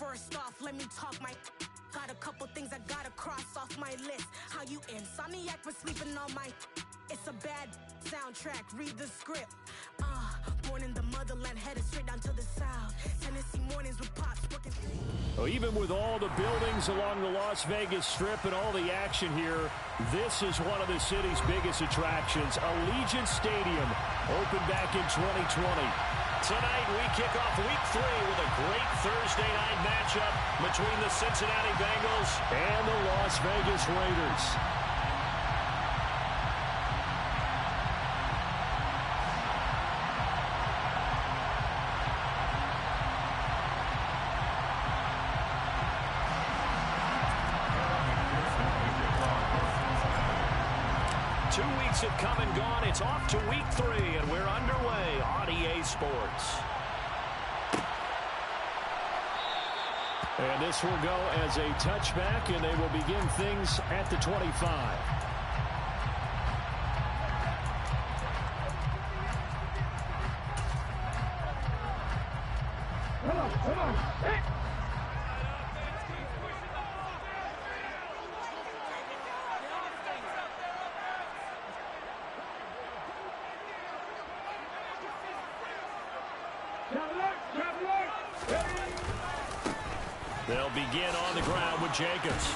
First off, let me talk my. Got a couple things I gotta cross off my list. How you insomniac for sleeping on my. It's a bad soundtrack, read the script. Born in the motherland, headed straight down to the south. Tennessee mornings with pops working. Well, even with all the buildings along the Las Vegas Strip and all the action here, this is one of the city's biggest attractions. Allegiant Stadium, opened back in 2020. Tonight, we kick off Week 3 with a great Thursday night matchup between the Cincinnati Bengals and the Las Vegas Raiders. 2 weeks have come and gone. It's off to Week 3, and we're underway on EA Sports. And this will go as a touchback, and they will begin things at the 25. Come on. Hey. They'll begin on the ground with Jacobs.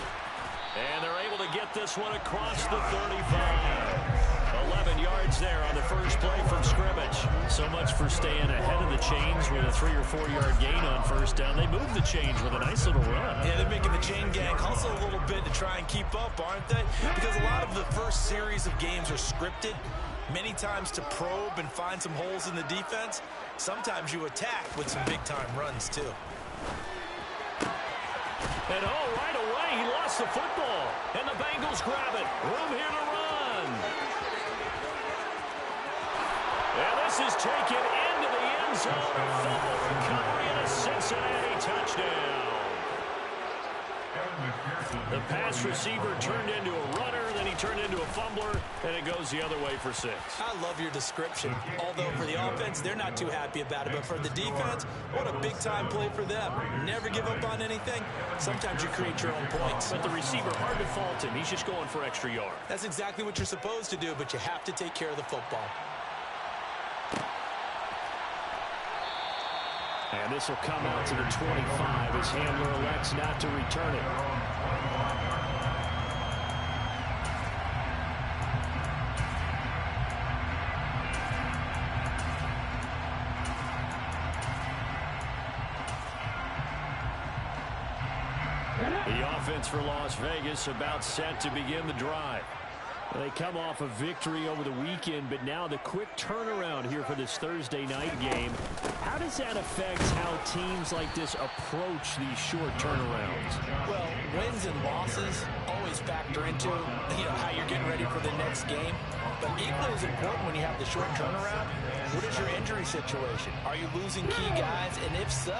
And they're able to get this one across the 35. 11 yards there on the first play from scrimmage. So much for staying ahead of the chains with a 3 or 4 yard gain on first down. They moved the chains with a nice little run. Yeah, they're making the chain gang hustle a little bit to try and keep up, aren't they? Because a lot of the first series of games are scripted, many times to probe and find some holes in the defense. Sometimes you attack with some big-time runs, too. And right away, he lost the football. And the Bengals grab it. Room here to run. And this is taken into the end zone. Fumble recovery and a Cincinnati touchdown. The pass receiver turned into a runner, then he turned into a fumbler, and it goes the other way for 6. I love your description. Although for the offense, they're not too happy about it. But for the defense, what a big-time play for them. Never give up on anything. Sometimes you create your own points. But the receiver, hard to fault him. He's just going for extra yards. That's exactly what you're supposed to do, but you have to take care of the football. And this will come out to the 25 as Handler elects not to return it. The offense for Las Vegas about set to begin the drive. They come off a victory over the weekend, but now the quick turnaround here for this Thursday night game. How does that affect how teams like this approach these short turnarounds? Well, wins and losses always factor into how you're getting ready for the next game. But equally as important when you have the short turnaround, what is your injury situation? Are you losing key guys? And if so,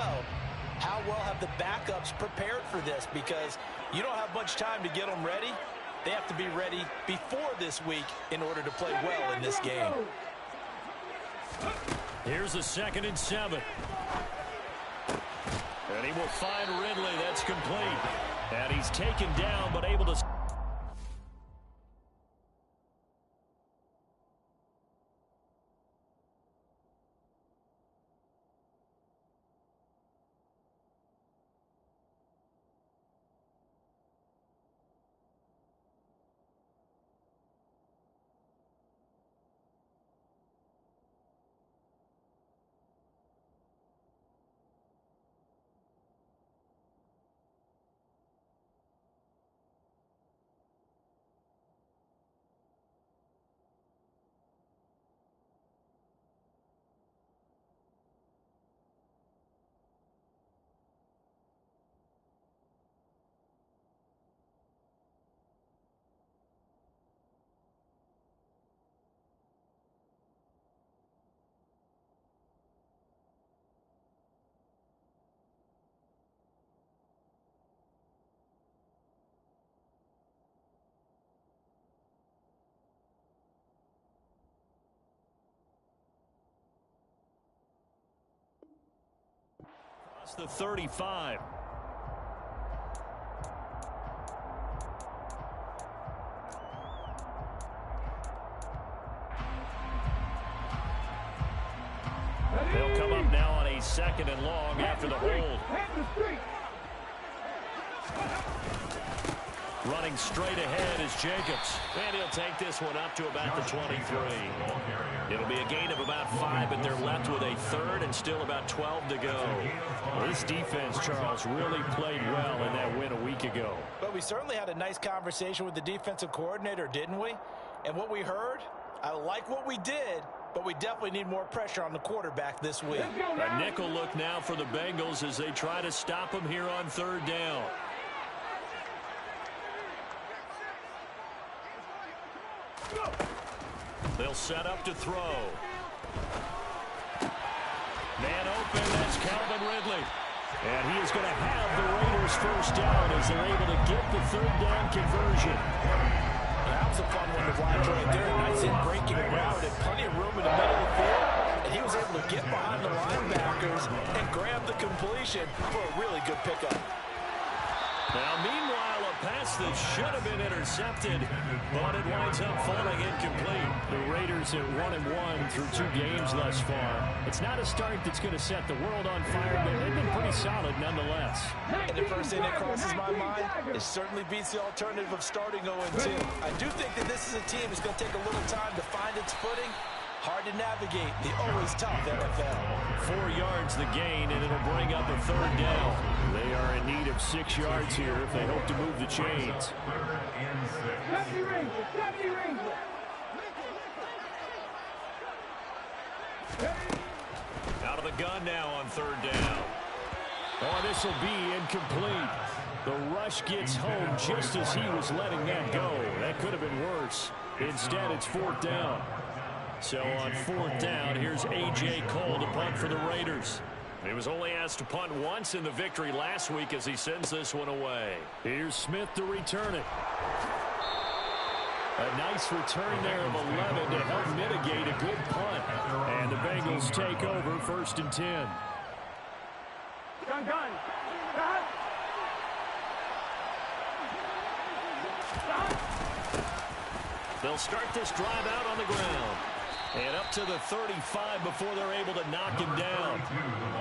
how well have the backups prepared for this? Because you don't have much time to get them ready. They have to be ready before this week in order to play well in this game. Here's a 2nd and 7. And he will find Ridley. That's complete. And he's taken down, but able to... The 35. second and long after the hold. Running straight ahead is Jacobs. And he'll take this one up to about the 23. It'll be a gain of about 5, but they're left with a third and still about 12 to go. Well, this defense, Charles, really played well in that win a week ago. But we certainly had a nice conversation with the defensive coordinator, didn't we? And what we heard, I like what we did, but we definitely need more pressure on the quarterback this week. A nickel look now for the Bengals as they try to stop him here on third down. They'll set up to throw. Man open, that's Calvin Ridley. And he is going to have the Raiders first down as they're able to get the third down conversion. That was a fun one to watch right there. Nice in breaking route and plenty of room in the middle of the field. And he was able to get behind the linebackers and grab the completion for a really good pickup. Now, meanwhile, a pass that should have been intercepted, but it winds up falling incomplete. The Raiders at 1-1 through 2 games thus far. It's not a start that's going to set the world on fire, but they've been pretty solid nonetheless. And the first thing that crosses my mind, it certainly beats the alternative of starting 0-2. I do think that this is a team that's going to take a little time to find its footing. Hard to navigate the always tough NFL. 4 yards the gain, and it'll bring up a third down. They are in need of 6 yards here if they hope to move the chains. Out of the gun now on third down. Oh, this will be incomplete. The rush gets home just as he was letting that go. That could have been worse. Instead, it's fourth down. So on fourth down, here's A.J. Cole to punt for the Raiders. He was only asked to punt once in the victory last week as he sends this one away. Here's Smith to return it. A nice return there of 11 to help mitigate a good punt. And the Bengals take over first and 10. They'll start this drive out on the ground. And up to the 35 before they're able to knock him down.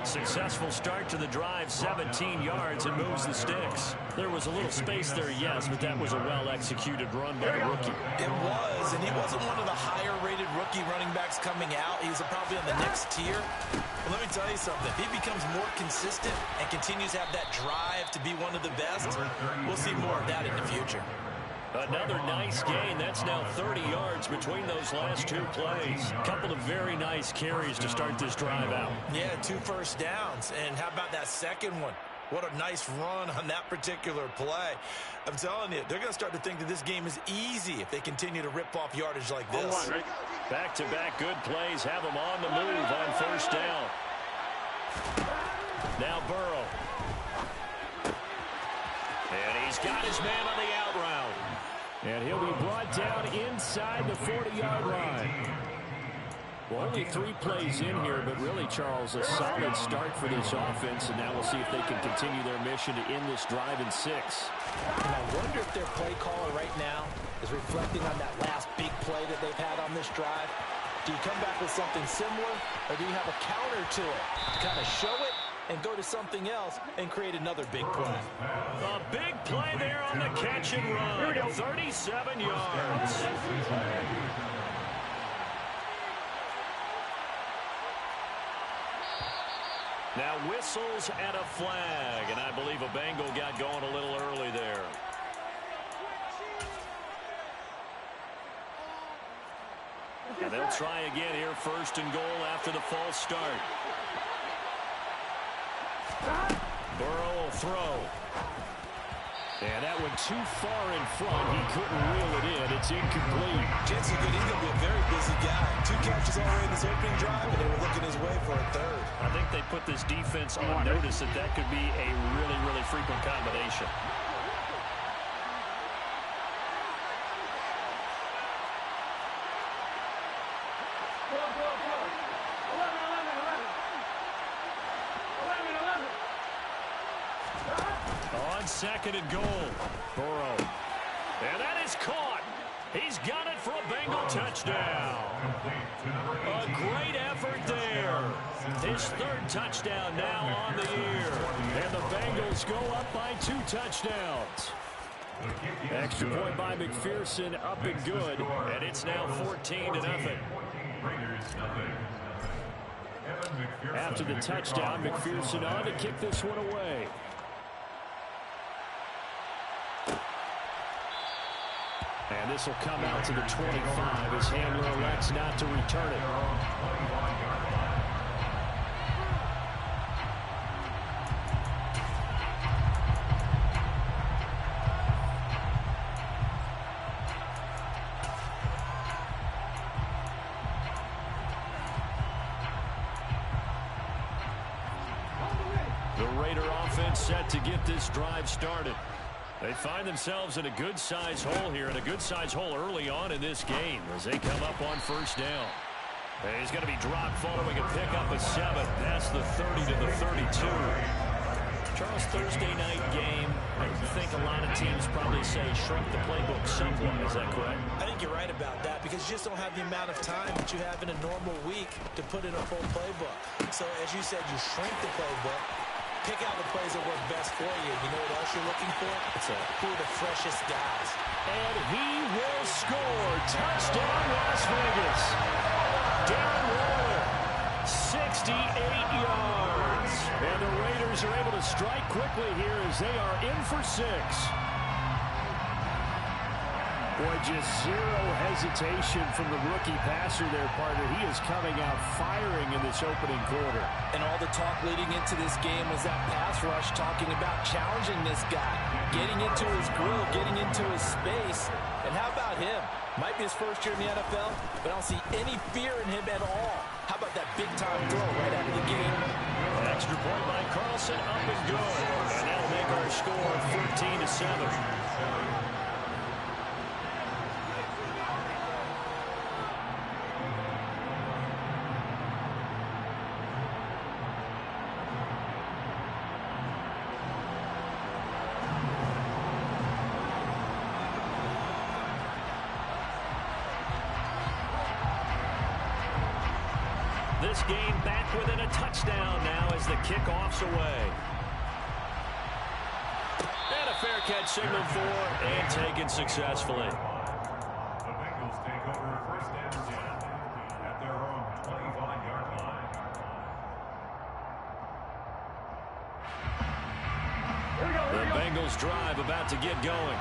Successful start to the drive, 17 yards, and moves the sticks. There was a little space there, yes, but that was a well-executed run by the rookie. It was, and he wasn't one of the higher-rated rookie running backs coming out. He's probably on the next tier. But let me tell you something. If he becomes more consistent and continues to have that drive to be one of the best, we'll see more of that in the future. Another nice gain. That's now 30 yards between those last 2 plays. A couple of very nice carries to start this drive out. Yeah, 2 first downs. And how about that second one? What a nice run on that particular play. I'm telling you, they're going to start to think that this game is easy if they continue to rip off yardage like this. Back-to-back good plays have them on the move on first down. Now Burrow. And he's got his man on the out route. And he'll be brought down inside the 40-yard line. Well, only 3 plays in here, but really, Charles, a solid start for this offense. And now we'll see if they can continue their mission to end this drive in 6. And I wonder if their play caller right now is reflecting on that last big play that they've had on this drive. Do you come back with something similar, or do you have a counter to it to kind of show it and go to something else and create another big play? A big play there on the catch and run. 37 yards. Now whistles and a flag, and I believe a Bengal got going a little early there. And they'll try again here, first and goal after the false start. Burrow will throw. And that one too far in front. He couldn't reel it in. It's incomplete. Chances are good he's going to be a very busy guy. 2 catches already in this opening drive, and they were looking his way for a third. I think they put this defense on notice that could be a really, really frequent combination. On second and goal, Burrow. And that is caught. He's got it for a Bengal touchdown. A great effort there. His third touchdown now on the year. And the Bengals go up by 2 touchdowns. Extra point by McPherson, up and good. And it's now 14-0. After the touchdown, McPherson on to kick this one away. And this will come out to the 25 as Handler elects not to return it. The Raider offense set to get this drive started. They find themselves in a good-sized hole here, and a good-sized hole early on in this game as they come up on first down. And he's going to be dropped following a pickup of 7. That's the 30 to the 32. Charles, Thursday night game, I think a lot of teams probably say shrink the playbook somewhat. Is that correct? I think you're right about that because you just don't have the amount of time that you have in a normal week to put in a full playbook. So, as you said, you shrink the playbook. Pick out the plays that work best for you. You know what else you're looking for? Who are the freshest guys? And he will score. Touchdown, Las Vegas. Darren Waller, 68 yards. And the Raiders are able to strike quickly here as they are in for 6. Boy, just zero hesitation from the rookie passer there, partner. He is coming out firing in this opening quarter. And all the talk leading into this game was that pass rush talking about challenging this guy, getting into his grill, getting into his space. And how about him? Might be his first year in the NFL, but I don't see any fear in him at all. How about that big-time throw right out of the game? Extra point by Carlson, up and good. And that'll make our score 14-7. This game back within a touchdown now as the kickoff's away. And a fair catch signaled for and taken successfully. The Bengals take over first and 10 at their own 25-yard line. The Bengals drive about to get going.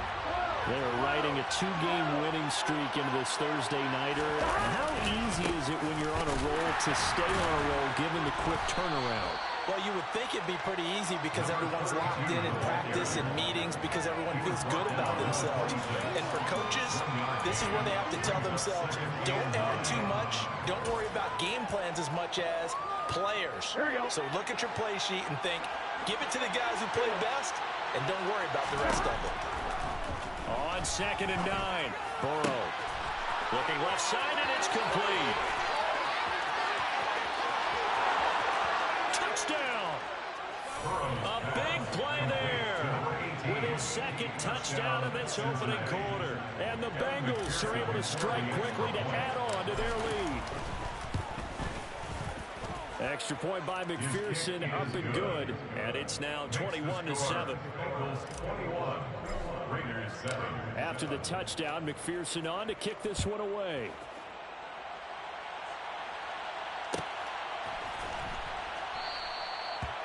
They're riding a 2-game winning streak into this Thursday nighter. How easy is it when you're on a roll to stay on a roll given the quick turnaround? Well, you would think it'd be pretty easy because everyone's locked in practice and meetings because everyone feels good about themselves. And for coaches, this is where they have to tell themselves, don't add too much. Don't worry about game plans as much as players. So look at your play sheet and think, give it to the guys who play best and don't worry about the rest of it. On 2nd and 9, Burrow looking left side, and it's complete. Touchdown! A big play there with his second touchdown in this opening quarter. And the Bengals are able to strike quickly to add on to their lead. Extra point by McPherson, up and good. And it's now 21-7. After the touchdown, McPherson on to kick this one away.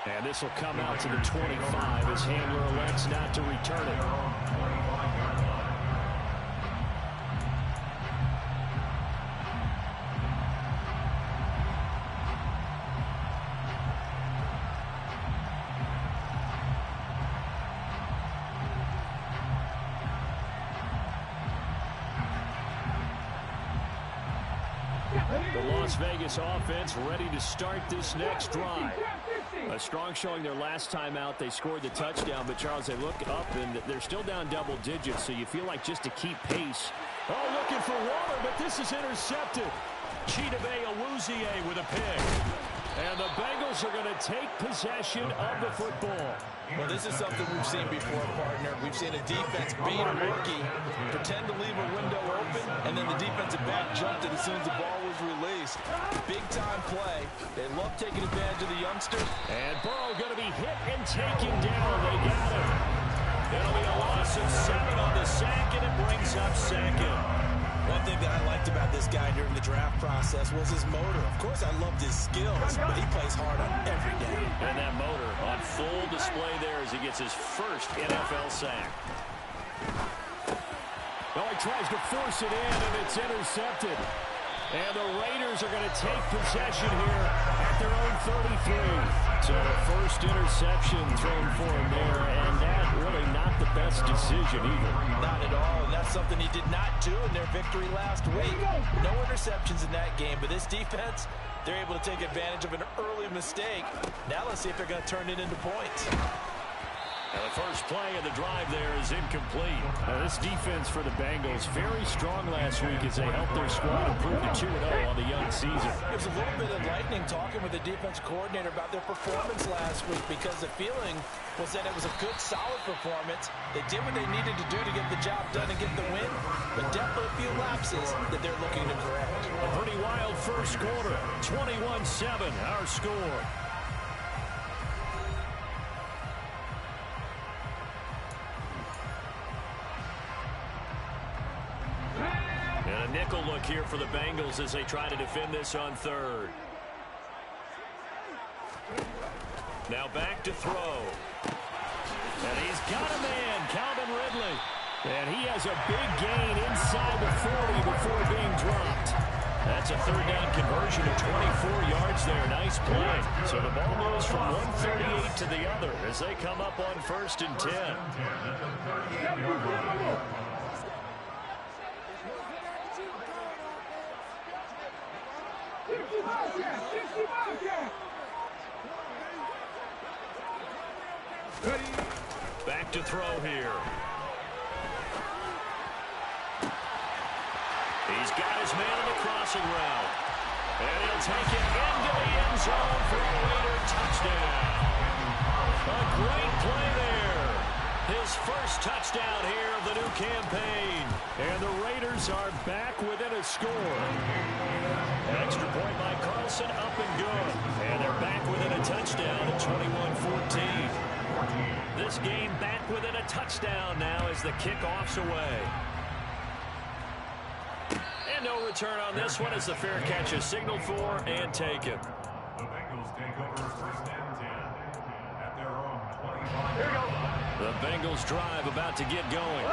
And this will come out to the 25 as Handler elects not to return it. The Las Vegas offense ready to start this next drive. A strong showing their last time out. They scored the touchdown, but Charles, they look up and they're still down double digits, so you feel like just to keep pace. Oh, looking for Waller, but this is intercepted. Chidobe Awuzie with a pick. And the Bengals are going to take possession of the football. Well, this is something we've seen before, partner. We've seen a defense beat a rookie, pretend to leave a window open, and then the defensive back jumped it as soon as the ball was released. Big-time play. They love taking advantage of the youngster. And Burrow going to be hit and taken down. They got him. It'll be a loss of 7 on the sack, and it brings up second. One thing that I liked about this guy during the draft process was his motor. Of course, I loved his skills, but he plays hard on every day. And that motor on full display there as he gets his first NFL sack. Well, he tries to force it in, and it's intercepted. And the Raiders are going to take possession here at their own 33. So the first interception thrown for him there, and that really not the best decision either. Not at all, and that's something he did not do in their victory last week. No interceptions in that game, but this defense, they're able to take advantage of an early mistake. Now let's see if they're going to turn it into points. And the first play of the drive there is incomplete. Now, this defense for the Bengals, very strong last week as they helped their squad improve to 2-0 on the young season. It was a little bit enlightening talking with the defense coordinator about their performance last week because the feeling was that it was a good, solid performance. They did what they needed to do to get the job done and get the win, but definitely a few lapses that they're looking to correct. A pretty wild first quarter, 21-7 our score. And a nickel look here for the Bengals as they try to defend this on third. Now back to throw. And he's got a man, Calvin Ridley. And he has a big gain inside the 40 before being dropped. That's a third down conversion of 24 yards there. Nice play. So the ball moves from 138 to the other as they come up on 1st and 10. Back to throw here. He's got his man in the crossing route. And he'll take it into the end zone for a Raider touchdown. A great play there. His first touchdown here of the new campaign. And the Raiders are back within a score. An extra point by Carlson, up and good. And they're back within a touchdown at 21-14. This game back within a touchdown now as the kickoff's away. And no return on this one as the fair catch is signaled for and taken. The Bengals take over 1st and 10 at their own 25. The Bengals drive about to get going.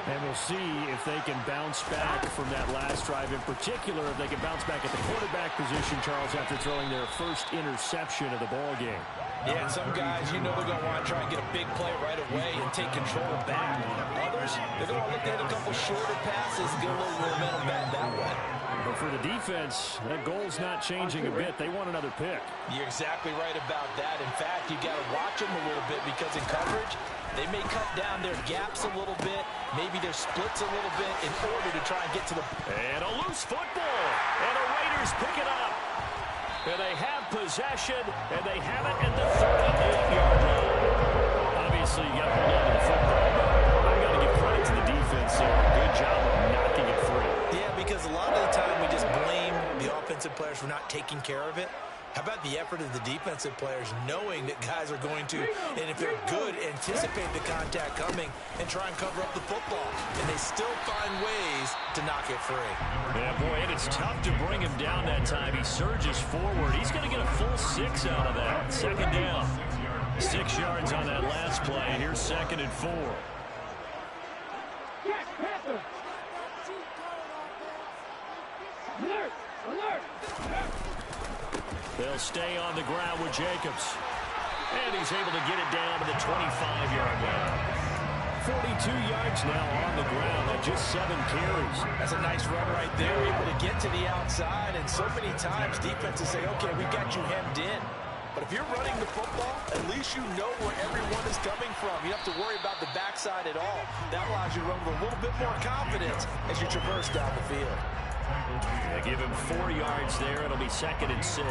And we'll see if they can bounce back from that last drive. In particular, if they can bounce back at the quarterback position, Charles, after throwing their first interception of the ball game. Yeah, and some guys, you know they're going to want to try and get a big play right away and take control back. Others, they're going to look at a couple shorter passes and get a little momentum back that way. But for the defense, that goal's not changing a bit. They want another pick. You're exactly right about that. In fact, you got to watch them a little bit because in coverage, they may cut down their gaps a little bit, maybe their splits a little bit in order to try and get to the... And a loose football. And the Raiders pick it up. And they have possession, and they have it at the 38-yard line. Obviously, you got to hold on to the football, but I've got to give credit to the defense there. Good job of knocking it free. Yeah, because a lot of the time we just blame the offensive players for not taking care of it. How about the effort of the defensive players knowing that guys are going to, and if they're good, anticipate the contact coming and try and cover up the football. And they still find ways to knock it free. Yeah, boy, and it's tough to bring him down that time. He surges forward. He's going to get a full 6 out of that. Second down. 6 yards on that last play. Here's 2nd and 4. They'll stay on the ground with Jacobs. And he's able to get it down to the 25-yard line. 42 yards now on the ground at just 7 carries. That's a nice run right there, able to get to the outside. And so many times defenses say, okay, we got you hemmed in. But if you're running the football, at least you know where everyone is coming from. You don't have to worry about the backside at all. That allows you to run with a little bit more confidence as you traverse down the field. They give him 4 yards there. It'll be 2nd and 6.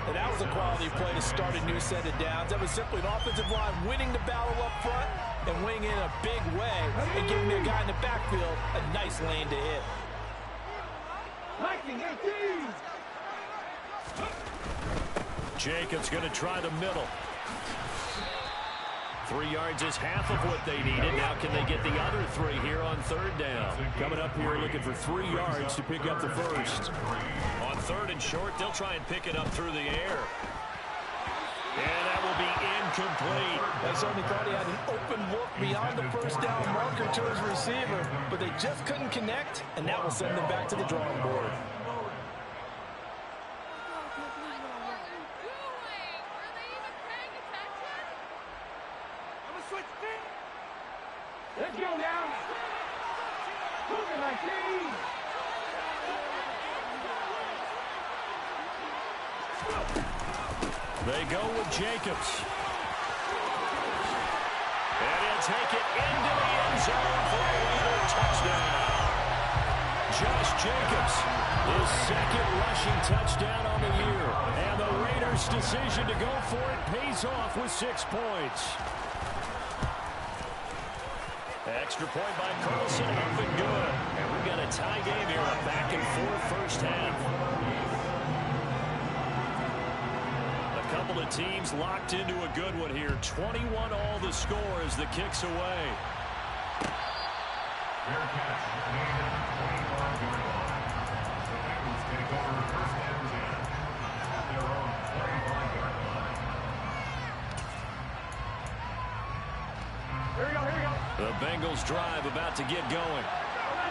And that was a quality play to start a new set of downs. That was simply an offensive line winning the battle up front and winning in a big way and giving their guy in the backfield a nice lane to hit. Jacobs going to try the middle. 3 yards is half of what they needed. Now can they get the other 3 here on 3rd down? Coming up here looking for 3 yards to pick up the first. On 3rd and short, they'll try and pick it up through the air. And that will be incomplete. They certainly thought he had an open look beyond the first down marker to his receiver, but they just couldn't connect, and that will send them back to the drawing board. Let's go now. Moving like these. They go with Jacobs. And he'll take it into the end zone for a later touchdown. Josh Jacobs, his 2nd rushing touchdown on the year. And the Raiders' decision to go for it pays off with 6 points. Extra point by Carlson, up and good. And we've got a tie game here, a back-and-forth first half. A couple of teams locked into a good one here. 21 all the score as the kick's away. Fair catch. Made at the 25-yard line. The Bengals take over 1st and 10 at their own 25-yard line. Here we go, here we go. The Bengals drive about to get going.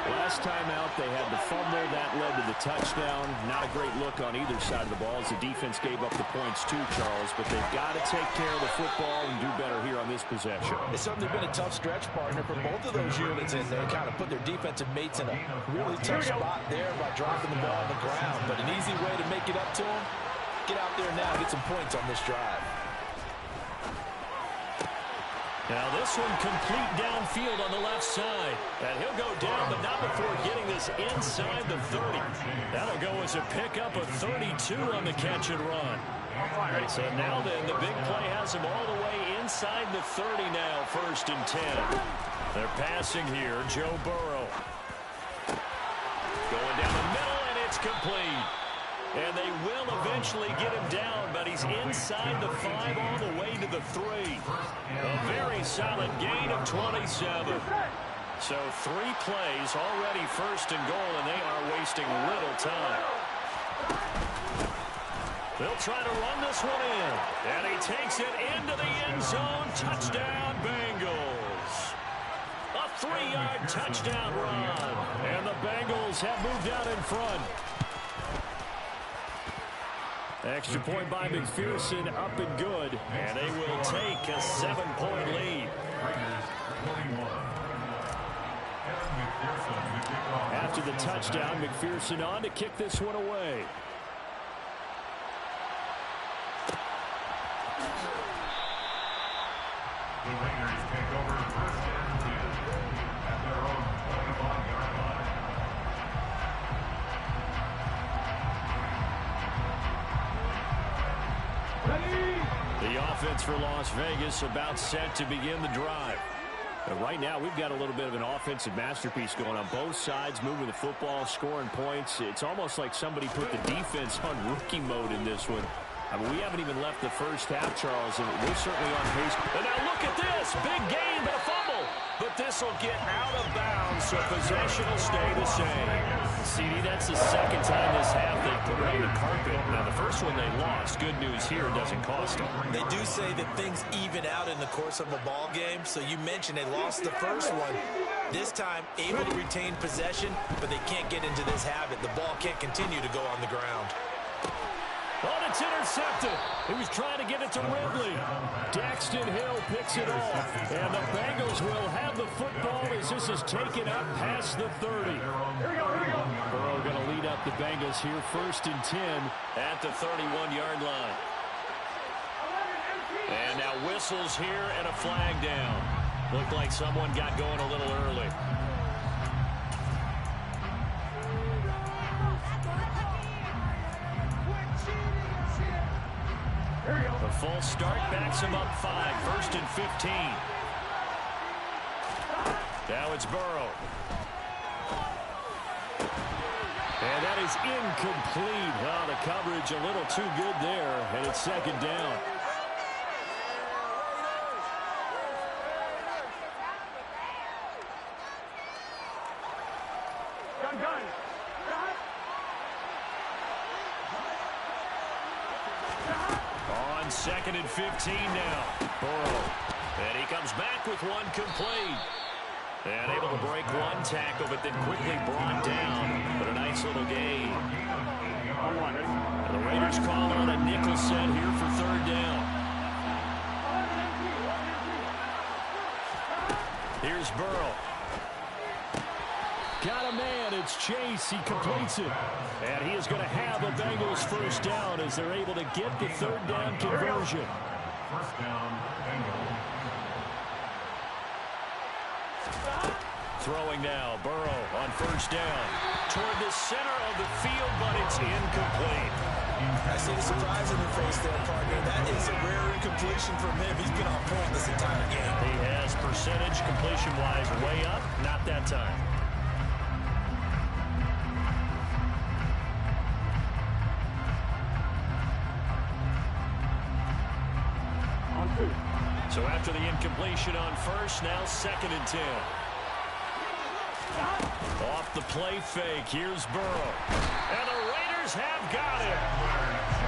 Last time out, they had the fumble. That led to the touchdown. Not a great look on either side of the ball as the defense gave up the points too, Charles. But they've got to take care of the football and do better here on this possession. It's certainly been a tough stretch, partner, for both of those units, and they kind of put their defensive mates in a really tough spot there by dropping the ball on the ground. But an easy way to make it up to them, get out there now and get some points on this drive. Now this one complete downfield on the left side. And he'll go down, but not before getting this inside the 30. That'll go as a pickup of 32 on the catch and run. So now then, the big play has him all the way inside the 30 now, 1st and 10. They're passing here, Joe Burrow. Going down the middle, and it's complete. And they will eventually get him down, but he's inside the 5 all the way to the 3. A very solid gain of 27. So 3 plays already 1st and goal, and they are wasting little time. They'll try to run this one in. And he takes it into the end zone. Touchdown, Bengals. A 3-yard touchdown run. And the Bengals have moved out in front. Extra point by McPherson, up and good. And they will take a 7-point lead. After the touchdown, McPherson on to kick this one away. The Raiders take over 1st and 10 at their own 25-yard line. The offense for Las Vegas about set to begin the drive. But right now, we've got a little bit of an offensive masterpiece going on both sides, moving the football, scoring points. It's almost like somebody put the defense on rookie mode in this one. I mean, we haven't even left the first half, Charles, and we're certainly on pace. And now look at this. Big gain, but a fumble. But this will get out of bounds, so possession will stay the same. CD, that's the 2nd time this half they put it on the carpet. Now, the first one they lost. Good news here, doesn't cost them. They do say that things even out in the course of a ball game. So you mentioned they lost the first one. This time, able to retain possession, but they can't get into this habit. The ball can't continue to go on the ground. Oh, it's intercepted. He was trying to get it to Ridley. Daxton Hill picks it off. And the Bengals will have the football as this is taken up past the 30. Burrow going to lead up the Bengals here, 1st and 10 at the 31-yard line. And now whistles here and a flag down. Looked like someone got going a little early. The false start backs him up 5. 1st and 15. Now it's Burrow. And that is incomplete. Oh, the coverage a little too good there, and it's 2nd down. On 2nd and 15 now. Burrow. And he comes back with one complete. And able to break one tackle, but then quickly brought down. But a nice little gain. And the Raiders call on a nickel set here for 3rd down. Here's Burrow. Got a man. It's Chase. He completes it. And he is going to have a Bengals 1st down as they're able to get the 3rd down conversion. 1st down, Bengals. Throwing now, Burrow on 1st down. Toward the center of the field, but it's incomplete. I see the surprise in your face there, partner. That is a rare incompletion from him. He's been on point this entire game. He has percentage completion-wise way up. Not that time. So after the incompletion on 1st, now 2nd and 10. Off the play fake, here's Burrow. And the Raiders have got him.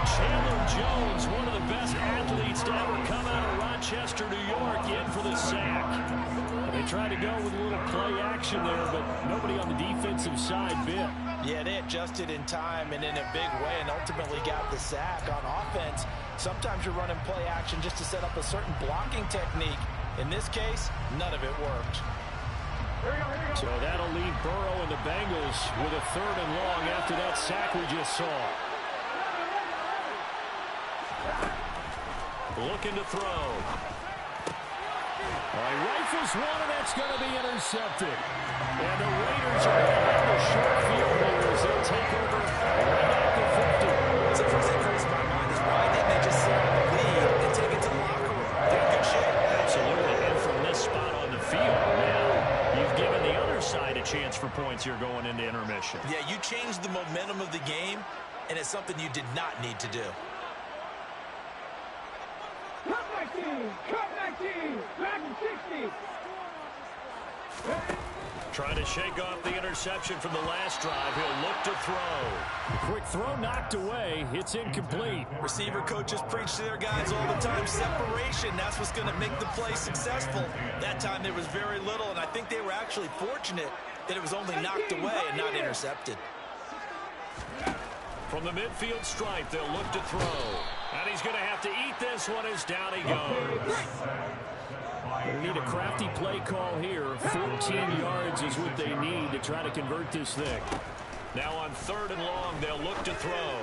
Chandler Jones, one of the best athletes to ever come out of Rochester, New York, in for the sack. And they tried to go with a little play action there, but nobody on the defensive side bit. Yeah, they adjusted in time and in a big way and ultimately got the sack. On offense, sometimes you're running play action just to set up a certain blocking technique. In this case, none of it worked. So that'll leave Burrow and the Bengals with a 3rd and long after that sack we just saw. Looking to throw. He rifles one, and that's going to be intercepted. And the Raiders are going to have a short field here as they'll take over right at the 50. So first thing crossed my mind is why didn't they just sit on the lead and take it to the locker room? They're in good shape. Absolutely. And from this spot on the field, now you've given the other side a chance for points here going into intermission. Yeah, you changed the momentum of the game, and it's something you did not need to do. Cut 19! Cut 19! Back to 60! Trying to shake off the interception from the last drive. He'll look to throw. Quick throw knocked away. It's incomplete. Receiver coaches preach to their guys all the time. Separation, that's what's going to make the play successful. That time there was very little, and I think they were actually fortunate that it was only knocked away and not intercepted. From the midfield stripe, they'll look to throw. And he's going to have to eat this one as down he goes. They need a crafty play call here. 14 yards is what they need to try to convert this thing. Now on 3rd and long, they'll look to throw.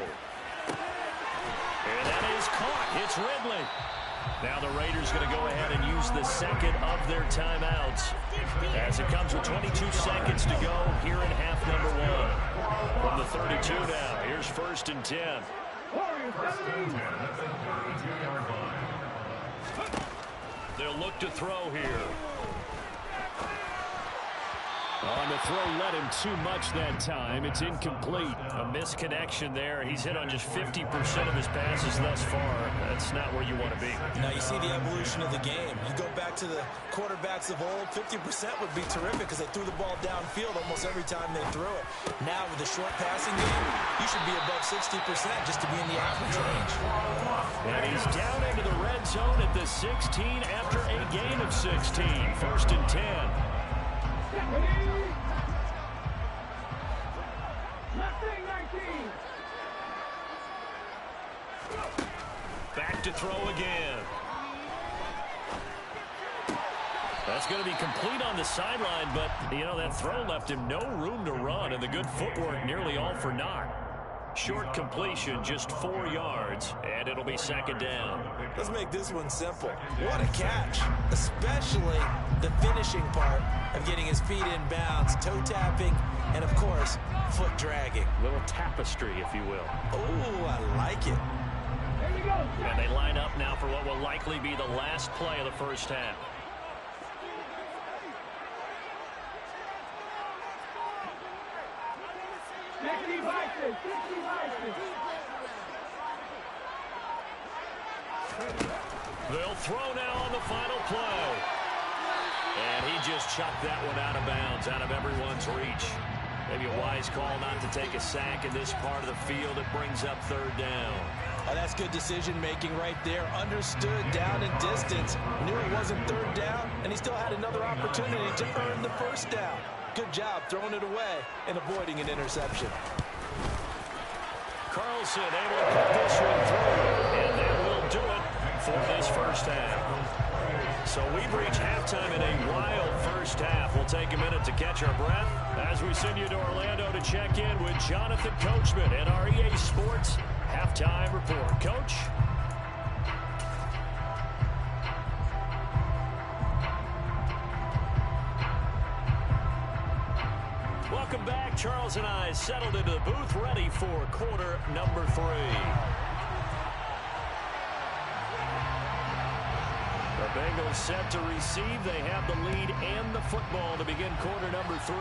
And that is caught. It's Ridley. Now the Raiders going to go ahead and use the 2nd of their timeouts as it comes with 22 seconds to go here in half number 1. From the 32 now, here's 1st and 10. First and 10 at the 32-yard line. They'll look to throw here. On the throw, led him too much that time. It's incomplete. A misconnection there. He's hit on just 50% of his passes thus far. That's not where you want to be. Now you see the evolution of the game. You go back to the quarterbacks of old, 50% would be terrific because they threw the ball downfield almost every time they threw it. Now with the short passing game, you should be above 60% just to be in the average range. And he's down into the red zone at the 16 after a gain of 16. 1st and 10. Back to throw again. That's going to be complete on the sideline, but, you know, that throw left him no room to run, and the good footwork nearly all for naught. Short completion, just 4 yards, and it'll be 2nd down. Let's make this one simple. What a catch, especially the finishing part of getting his feet in bounds, toe tapping, and, of course, foot dragging. Little tapestry, if you will. Oh, I like it. There you go. And they line up now for what will likely be the last play of the first half. They'll throw now on the final play. And he just chucked that one out of bounds, out of everyone's reach. Maybe a wise call not to take a sack in this part of the field. It brings up third down. Oh, that's good decision-making right there. Understood down and distance. Knew it wasn't third down, and he still had another opportunity to earn the first down. Good job throwing it away and avoiding an interception. Carlson able to put this one through, and that will do it for this first half. So we've reached halftime in a wild first half. We'll take a minute to catch our breath as we send you to Orlando to check in with Jonathan Coachman at our EA Sports Halftime Report. Coach? Welcome back. Charles and I settled into the booth, ready for quarter number 3. The Bengals set to receive. They have the lead and the football to begin quarter number 3.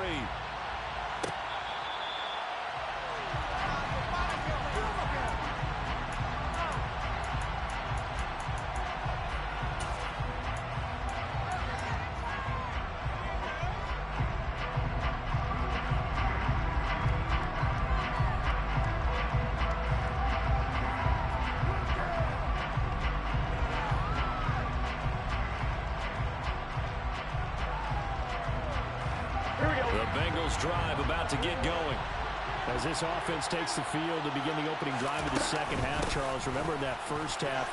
Drive about to get going. As this offense takes the field to begin the opening drive of the second half, Charles, remember that first half,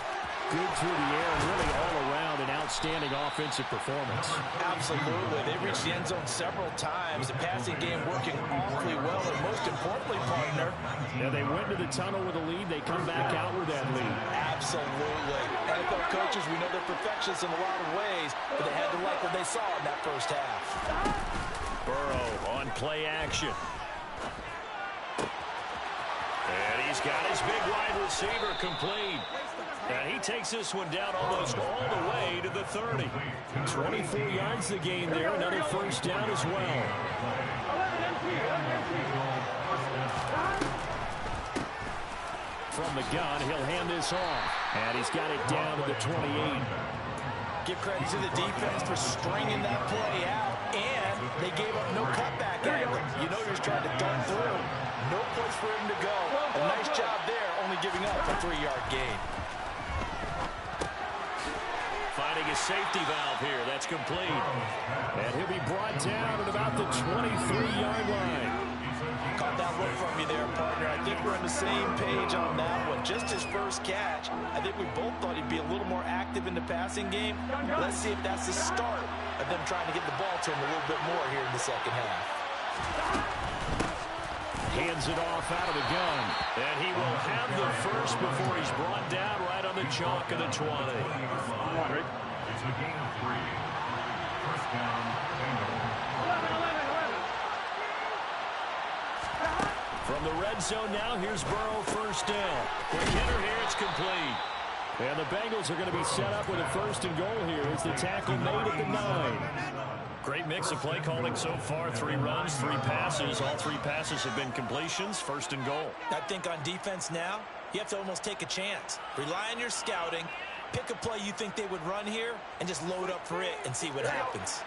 good through the air and really all around an outstanding offensive performance. Absolutely. They reached the end zone several times. The passing game working awfully well, and most importantly, partner. Yeah, they went to the tunnel with a lead. They come back out with that lead. Absolutely. NFL coaches, we know they're perfectionists in a lot of ways, but they had to like what they saw in that first half. Burrow on play action. And he's got his big wide receiver complete. And he takes this one down almost all the way to the 30. 24 yards the gain there. Another first down as well. From the gun, he'll hand this off. And he's got it down to the 28. Give credit to the defense for stringing that play out, and they gave up no cutback angle. You know you're just trying to dart through. No place for him to go. A nice job there, only giving up a 3-yard gain. Finding a safety valve here. That's complete. And he'll be brought down at about the 23-yard line. Caught that look from you there, partner. I think we're on the same page on that one. Just his first catch. I think we both thought he'd be a little more active in the passing game. Let's see if that's the start of them trying to get the ball to him a little bit more here in the second half. Hands it off out of the gun. And he will have the first before he's brought down right on the chalk of the 20. It's a gain of 3. First down, Bengals. From the red zone now, here's Burrow first down. Quick hitter here, it's complete. And the Bengals are going to be set up with a first and goal here as the tackle made at the 9. Great mix of play calling so far. 3 runs, 3 passes. All 3 passes have been completions. First and goal. I think on defense now, you have to almost take a chance. Rely on your scouting. Pick a play you think they would run here and just load up for it and see what happens.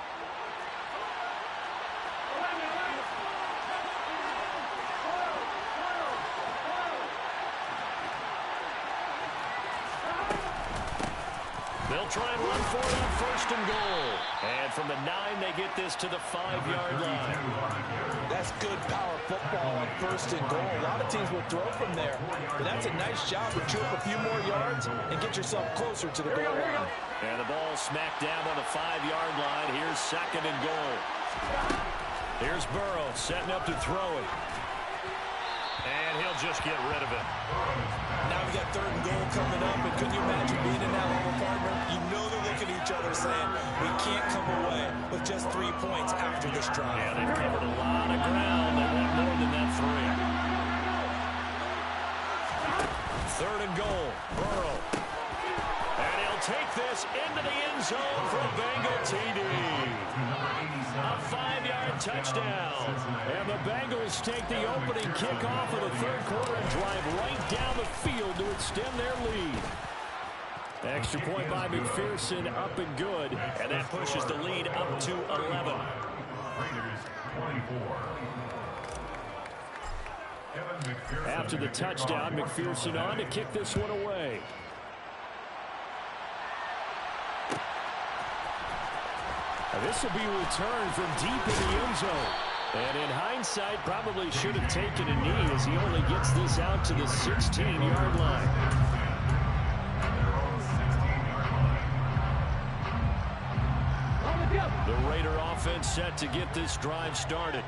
They'll try and run for it on first and goal. And from the 9, they get this to the 5-yard line. That's good power football on first and goal. A lot of teams will throw from there. But that's a nice job to chew up a few more yards and get yourself closer to the goal line. And the ball smacked down on the 5-yard line. Here's second and goal. Here's Burrow setting up to throw it. And he'll just get rid of it. Now we got third and goal coming up, and couldn't you imagine being in that level, partner? You know they're looking at each other saying, we can't come away with just 3 points after this drive. Yeah, they've covered a lot of ground. They want more than that 3. Third and goal. Burrow will take this into the end zone for a Bengal TD. A 5-yard touchdown. And the Bengals take the opening kickoff of the third quarter and drive right down the field to extend their lead. Extra point by McPherson, up and good. And that pushes the lead up to 11. After the touchdown, McPherson on to kick this one away. Now this will be returned from deep in the end zone. And in hindsight, probably should have taken a knee as he only gets this out to the 16-yard line. The Raider offense set to get this drive started.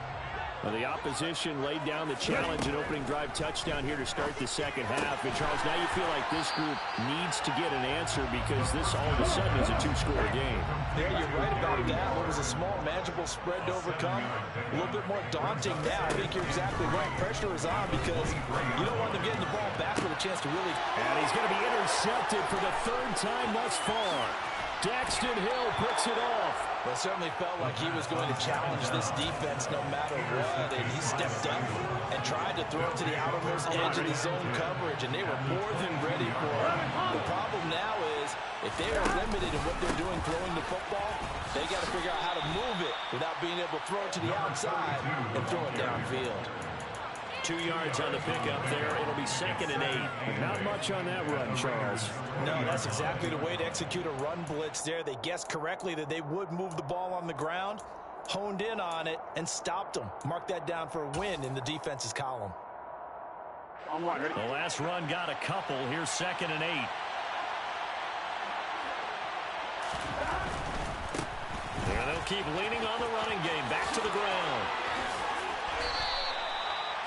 Well, the opposition laid down the challenge and opening drive touchdown here to start the second half. And, Charles, now you feel like this group needs to get an answer because this all of a sudden is a two-score game. Yeah, you're right about that. It was a small, manageable spread to overcome. A little bit more daunting now. I think you're exactly right. Pressure is on because you don't want them getting the ball back with a chance to really... And he's going to be intercepted for the third time thus far. Daxton Hill picks it off. Well, it certainly felt like he was going to challenge this defense no matter what, and he stepped up and tried to throw it to the outermost edge of the zone coverage, and they were more than ready for it. The problem now is if they are limited in what they're doing throwing the football, they got to figure out how to move it without being able to throw it to the outside and throw it downfield. 2 yards on the pickup there. It'll be 2nd and 8. Not much on that run, Charles. No, that's exactly the way to execute a run blitz there. They guessed correctly that they would move the ball on the ground, honed in on it, and stopped them. Mark that down for a win in the defense's column. The last run got a couple. Here's 2nd and 8. And they'll keep leaning on the running game. Back to the ground.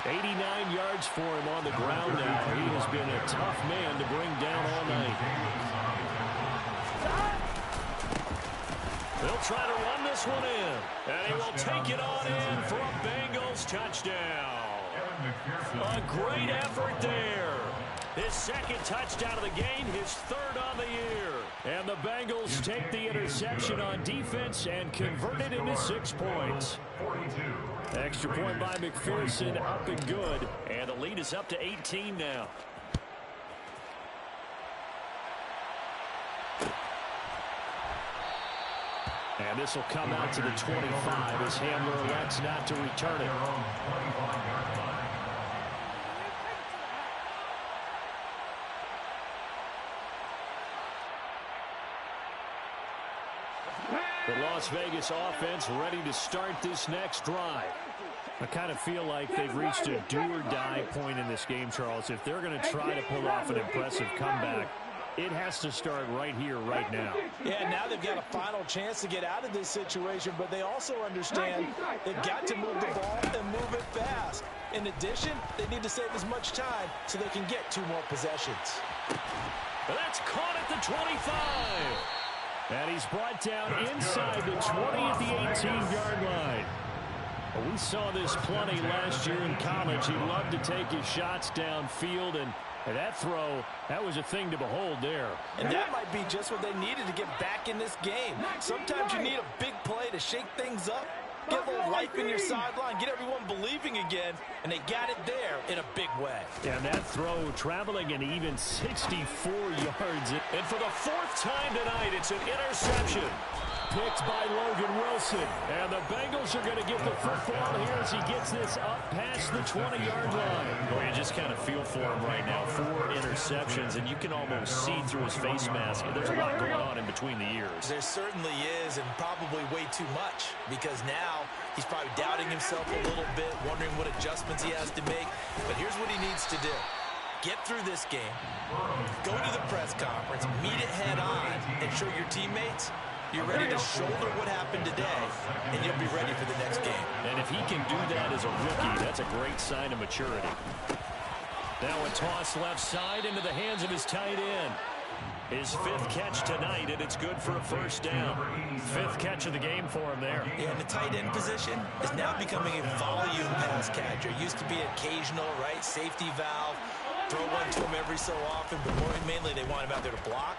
89 yards for him on the ground now. He has been a tough man to bring down all night. They'll try to run this one in. And he will take it on in for a Bengals touchdown. A great effort there. His 2nd touchdown of the game, his 3rd on the year. And the Bengals take the interception on defense and convert it into 6 points. Extra point by McPherson, up and good. And the lead is up to 18 now. And this will come out to the 25 as Hamler elects not to return it. The Las Vegas offense ready to start this next drive. I kind of feel like they've reached a do-or-die point in this game, Charles. If they're going to try to pull off an impressive comeback, it has to start right here, right now. Yeah, now they've got a final chance to get out of this situation, but they also understand they've got to move the ball and move it fast. In addition, they need to save as much time so they can get 2 more possessions. That's caught at the 25. And he's brought down inside the 20 at the 18-yard line. We saw this plenty last year in college. He loved to take his shots downfield, and that throw, that was a thing to behold there. And that might be just what they needed to get back in this game. Sometimes you need a big play to shake things up, get a little life in your sideline, get everyone believing again, and they got it there in a big way. And that throw traveling an even 64 yards. And for the 4th time tonight, it's an interception. Picked by Logan Wilson. And the Bengals are going to get the football here as he gets this up past the 20-yard line. Well, you just kind of feel for him right now. 4 interceptions, and you can almost see through his face mask. There's a lot going on in between the ears. There certainly is, and probably way too much, because now he's probably doubting himself a little bit, wondering what adjustments he has to make. But here's what he needs to do. Get through this game, go to the press conference, meet it head on, and show your teammates you're ready to shoulder what happened today, and you'll be ready for the next game. And if he can do that as a rookie, that's a great sign of maturity. Now a toss left side into the hands of his tight end. His 5th catch tonight, and it's good for a 1st down. 5th catch of the game for him there. Yeah, and the tight end position is now becoming a volume pass catcher. Used to be occasional, right? Safety valve. Throw one to him every so often, but more mainly they want him out there to block.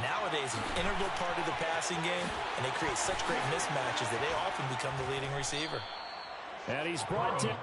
Nowadays, an integral part of the passing game, and they create such great mismatches that they often become the leading receiver. And he's brought down.